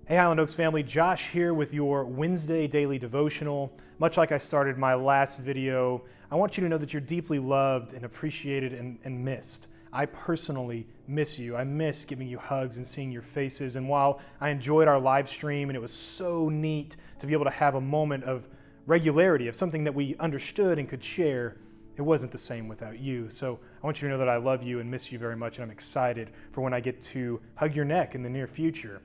Hey Highland Oaks family, Josh here with your Wednesday daily devotional. Much like I started my last video, I want you to know that you're deeply loved and appreciated and missed. I personally miss you. I miss giving you hugs and seeing your faces. And while I enjoyed our live stream and it was so neat to be able to have a moment of regularity, of something that we understood and could share, it wasn't the same without you. So I want you to know that I love you and miss you very much, and I'm excited for when I get to hug your neck in the near future.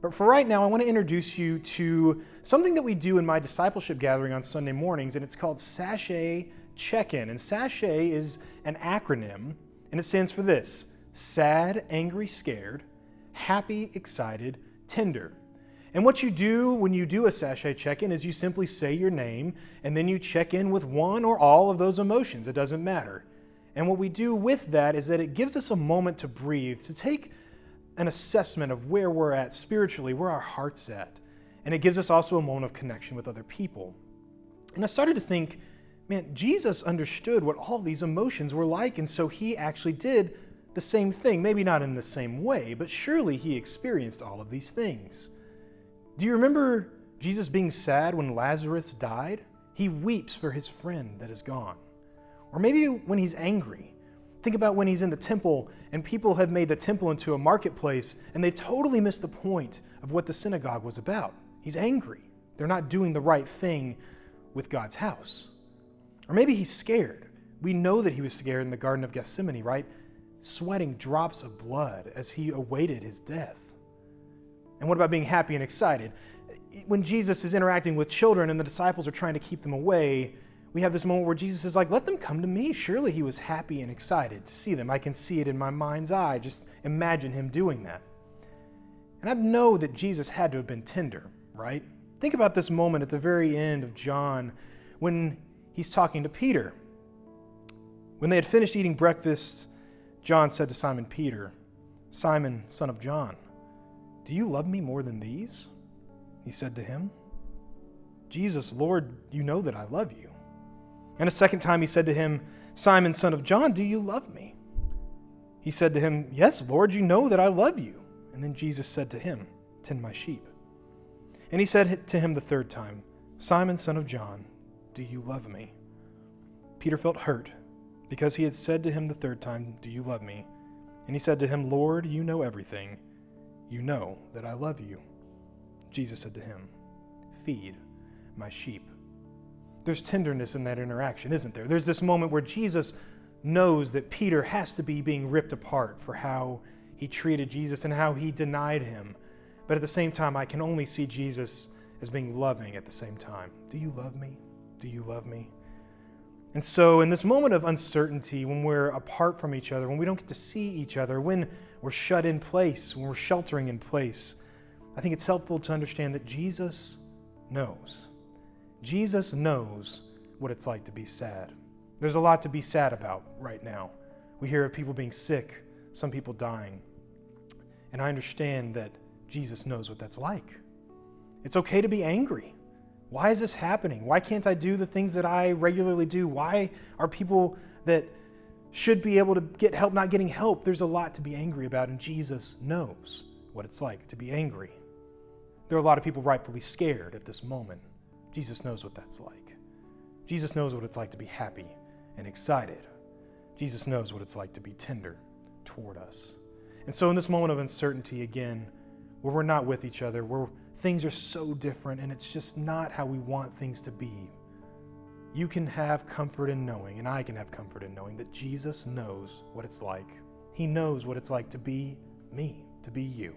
But for right now, I want to introduce you to something that we do in my discipleship gathering on Sunday mornings, and it's called Sashay Check-In. And Sashay is an acronym, and it stands for this: sad, angry, scared, happy, excited, tender. And what you do when you do a Sashay Check-In is you simply say your name, and then you check in with one or all of those emotions. It doesn't matter. And what we do with that is that it gives us a moment to breathe, to take an assessment of where we're at spiritually, where our heart's at. And it gives us also a moment of connection with other people. And I started to think, man, Jesus understood what all these emotions were like, and so he actually did the same thing. Maybe not in the same way, but surely he experienced all of these things. Do you remember Jesus being sad when Lazarus died? He weeps for his friend that is gone. Or maybe when he's angry. Think about when he's in the temple and people have made the temple into a marketplace and they've totally missed the point of what the synagogue was about. He's angry. They're not doing the right thing with God's house. Or maybe he's scared. We know that he was scared in the Garden of Gethsemane, right? Sweating drops of blood as he awaited his death. And what about being happy and excited? When Jesus is interacting with children and the disciples are trying to keep them away, we have this moment where Jesus is like, let them come to me. Surely he was happy and excited to see them. I can see it in my mind's eye. Just imagine him doing that. And I know that Jesus had to have been tender, right? Think about this moment at the very end of John when he's talking to Peter. When they had finished eating breakfast, John said to Simon Peter, "Simon, son of John, do you love me more than these?" He said to him, "Jesus, Lord, you know that I love you." And a second time he said to him, "Simon, son of John, do you love me?" He said to him, "Yes, Lord, you know that I love you." And then Jesus said to him, "Tend my sheep." And he said to him the third time, "Simon, son of John, do you love me?" Peter felt hurt because he had said to him the third time, "Do you love me?" And he said to him, "Lord, you know everything. You know that I love you." Jesus said to him, "Feed my sheep." There's tenderness in that interaction, isn't there? There's this moment where Jesus knows that Peter has to be being ripped apart for how he treated Jesus and how he denied him. But at the same time, I can only see Jesus as being loving at the same time. Do you love me? Do you love me? And so in this moment of uncertainty, when we're apart from each other, when we don't get to see each other, when we're shut in place, when we're sheltering in place, I think it's helpful to understand that Jesus knows. Jesus knows what it's like to be sad. There's a lot to be sad about right now. We hear of people being sick, some people dying. And I understand that Jesus knows what that's like. It's okay to be angry. Why is this happening? Why can't I do the things that I regularly do? Why are people that should be able to get help not getting help? There's a lot to be angry about, and Jesus knows what it's like to be angry. There are a lot of people rightfully scared at this moment. Jesus knows what that's like. Jesus knows what it's like to be happy and excited. Jesus knows what it's like to be tender toward us. And so in this moment of uncertainty, again, where we're not with each other, where things are so different and it's just not how we want things to be, you can have comfort in knowing, and I can have comfort in knowing, that Jesus knows what it's like. He knows what it's like to be me, to be you.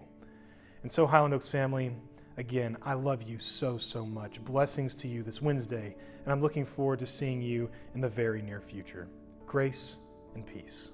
And so, Highland Oaks family, again, I love you so, so much. Blessings to you this Wednesday, and I'm looking forward to seeing you in the very near future. Grace and peace.